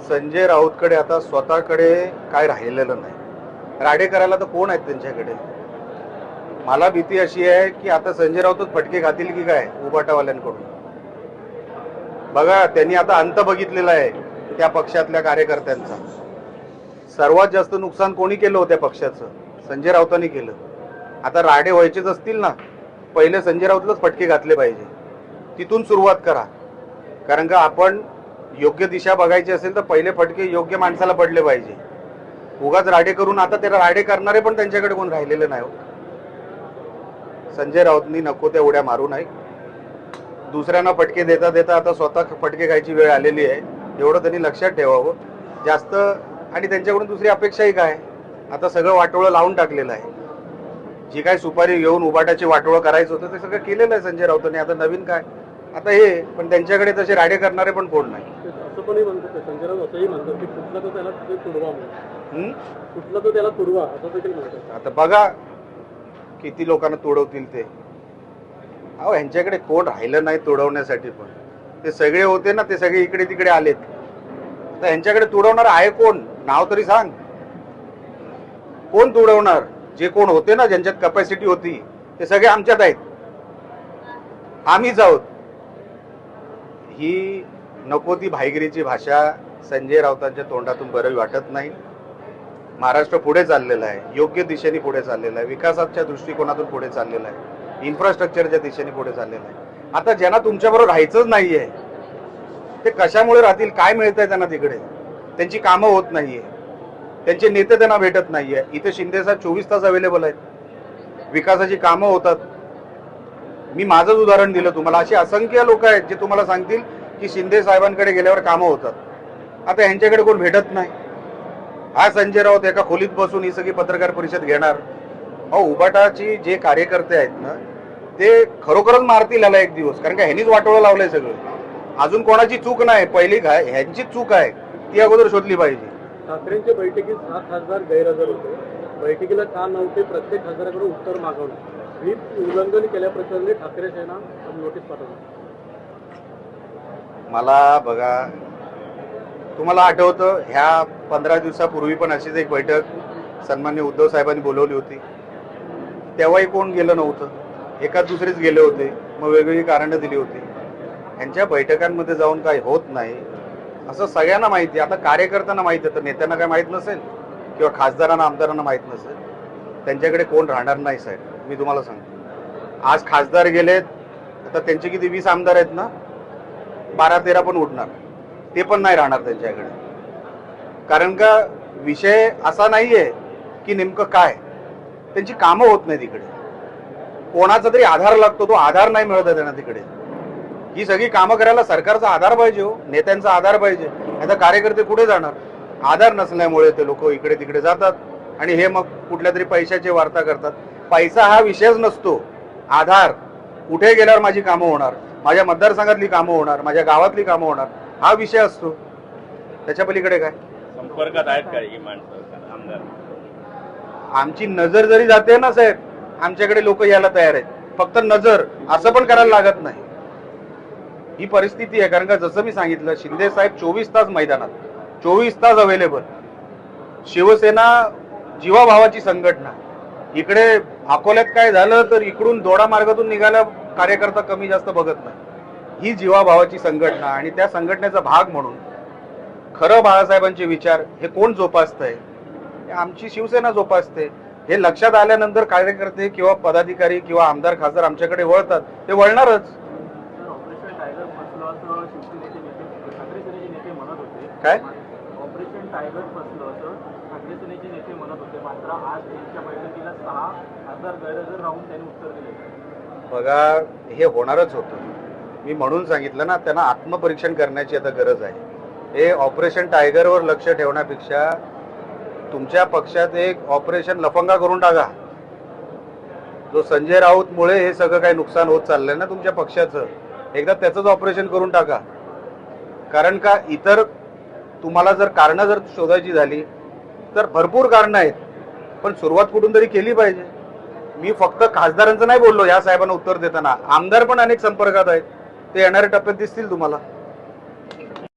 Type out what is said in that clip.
संजय राऊतकडे आता स्वतःकडे काय राहिलेलं नाही. राडे करायला तर कोण आहेत त्यांच्याकडे. मला भीती अशी आहे की आता संजय राऊतच फटके खातील की काय उबाटावाल्यांकडून. बघा, त्यांनी आता अंत बघितलेला आहे त्या पक्षातल्या कार्यकर्त्यांचा. सर्वात जास्त नुकसान कोणी केलं होत्या पक्षाचं? संजय राऊतांनी केलं. आता राडे व्हायचेच असतील ना, पहिले संजय राऊतलाच फटके घातले पाहिजे. तिथून सुरुवात करा. कारण का आपण योग्य दिशा बघायची असेल तर पहिले फटके योग्य माणसाला पडले पाहिजे. उगाच राडे करून आता त्याला राडे करणारे पण त्यांच्याकडे कोण राहिलेले नाही. संजय राऊतनी नको त्या उड्या मारू नये. दुसऱ्यांना फटके देता देता आता स्वतः फटके खायची वेळ आलेली आहे, एवढं त्यांनी लक्षात ठेवावं जास्त. आणि त्यांच्याकडून दुसरी अपेक्षाही काय, आता सगळं वाटोळं लावून टाकलेलं आहे. जी काय सुपारी घेऊन उबाटाची वाटोळं करायचं होतं ते सगळं केलेलं आहे संजय राऊतांनी. आता नवीन काय, आता हे पण त्यांच्याकडे तसे राडे करणारे पण कोण नाही. असं पण म्हणतात संजय राऊत, असंही म्हणतात की कुठला तो त्याला तुडवा म्हणून, कुठला तो त्याला तुडवा असं देखील म्हणतात. आता बघा किती लोकांना तोडवतील ते. अहो, ह्यांच्याकडे कोण राहिलं नाही तोडवण्यासाठी. पण ते सगळे होते ना, ते सगळे इकडे तिकडे आलेत. तर ह्यांच्याकडे तुडवणार आहे कोण? नाव तरी सांग. कोण तुडवणार? जे कोण होते ना, ज्यांच्यात कॅपॅसिटी होती ते सगळे आमच्यात आहेत, आम्हीच आहोत. ही नको ती भाईगिरीची भाषा संजय राऊतांच्या तोंडातून बरं वाटत नाही. महाराष्ट्र पुढे चाललेला आहे, योग्य दिशेने पुढे चाललेला आहे, विकासाच्या दृष्टिकोनातून पुढे चाललेला आहे, इन्फ्रास्ट्रक्चरच्या दिशेने पुढे चाललेला आहे. आता ज्यांना तुमच्याबरोबर राहायचंच नाहीये ते कशामुळे राहतील? काय मिळतंय त्यांना तिकडे? त्यांची कामं होत नाहीये, त्यांचे नेते त्यांना भेटत नाहीये. इथे शिंदे साहेब 24 तास अवेलेबल आहेत, विकासाची कामं होतात. मी माझंच उदाहरण दिलं तुम्हाला. अशी असंख्य लोक आहेत जे तुम्हाला सांगतील की शिंदे साहेबांकडे गेल्यावर कामं होतात. आता ह्यांच्याकडे कोण भेटत नाही. हा संजय राऊत एका खोलीत बसून ही सगळी पत्रकार परिषद घेणार. अहो, उबाटाची जे कार्यकर्ते आहेत ना ते खरोखरच मारतील याला एक दिवस. कारण का ह्यांनीच वाटोळं लावलंय सगळं. अजून कोणाची चूक नाही, पहिली ह्यांचीच चूक आहे, ती अगोदर शोधली पाहिजे. ठाकरेंच्या बैठकीत 7 खासदार गैरहजर होते. बैठकीला का नव्हते प्रत्येक खासदाराकडे उत्तर मागवलं. व्हीप उल्लंघन केल्याप्रकरणी ठाकरे सेना नोटीस पाठवली. मला बघा, तुम्हाला आठवतं ह्या 15 दिवसापूर्वी पण अशीच एक बैठक सन्मान्य उद्धव साहेबांनी बोलवली होती. तेव्हाही कोण गेलं नव्हतं, एकाच दुसरेच गेले होते. मग वेगवेगळी कारणं दिली होती. ह्यांच्या बैठकांमध्ये जाऊन काही होत नाही असं सगळ्यांना माहिती. आता कार्यकर्त्यांना माहिती आहे, तर नेत्यांना काय माहीत नसेल किंवा खासदारांना आमदारांना माहीत नसेल. त्यांच्याकडे कोण राहणार नाही साहेब, मी तुम्हाला सांगतो. आज खासदार गेलेत, आता त्यांचे किती 20 आमदार आहेत ना, 12-13 पण उठणार, ते पण नाही राहणार त्यांच्याकडे. कारण का विषय असा नाहीये की नेमकं काय, त्यांची कामं होत नाही तिकडे. कोणाचा तरी आधार लागतो, तो आधार नाही मिळत आहे त्यांना तिकडे. ही सगळी कामं करायला सरकारचा आधार पाहिजे हो, नेत्यांचा आधार पाहिजे. आता कार्यकर्ते कुठे जाणार? आधार नसल्यामुळे ते लोक इकडे तिकडे जातात आणि हे मग कुठल्या तरी पैशाची वार्ता करतात. पैसा हा विषयच नसतो, आधार. कुठे गेल्यावर माझी कामं होणार, माझ्या मतदारसंघातली कामं होणार, माझ्या गावातली कामं होणार, हा विषय असतो. त्याच्या पलीकडे काय? संपर्कात आहेत का ही माणसं आमदार? आमची नजर जरी जाते ना साहेब, आमच्याकडे लोक यायला तयार आहेत. फक्त नजर, असं पण करायला लागत नाही. ही परिस्थिती आहे. कारण का जसं मी सांगितलं, शिंदे साहेब 24 तास मैदानात, 24 तास अवेलेबल. शिवसेना जीवाभावाची संघटना. इकडे अकोल्यात काय झालं तर इकडून दोडा मार्गातून निघायला कार्यकर्ता कमी जास्त बघत नाही. ही जीवाभावाची संघटना आणि त्या संघटनेचा भाग म्हणून खरं बाळासाहेबांचे विचार हे कोण जोपासतंय? आमची शिवसेना जोपासते. हे लक्षात आल्यानंतर कार्यकर्ते किंवा पदाधिकारी किंवा आमदार खासदार आमच्याकडे वळतात. ते वळणारच. ऑपरेशन टायगर फसलं असं शिवसेनेचे नेते, ठाकरे सेनेचे नेते म्हणत होते. काय ऑपरेशन टायगर फसलं असं ठाकरे सेनेचे नेते म्हणत होते. मात्र आज त्यांच्या बैठकीला 6 खासदार गैरहजर राहून त्यांनी उत्तर दिले. बघा, हे होणारच होतं. मी म्हणून सांगितलं ना, त्यांना आत्मपरीक्षण करण्याची आता गरज आहे. हे ऑपरेशन टायगरवर लक्ष ठेवण्यापेक्षा तुमच्या पक्षात एक ऑपरेशन लफंगा करून टाका. जो संजय राऊत मुळे हे सगळं काही नुकसान होत चाललंय ना तुमच्या पक्षाचं, एकदा त्याचंच ऑपरेशन करून टाका. कारण का इतर तुम्हाला जर कारणं जर शोधायची झाली तर भरपूर कारणं आहेत, पण सुरुवात कुठून तरी केली पाहिजे. मी फक्त खासदारांचं नाही बोललो या साहेबांना उत्तर देताना, आमदार पण अनेक संपर्कात आहेत. ते येणाऱ्या टप्प्यात दिसतील तुम्हाला.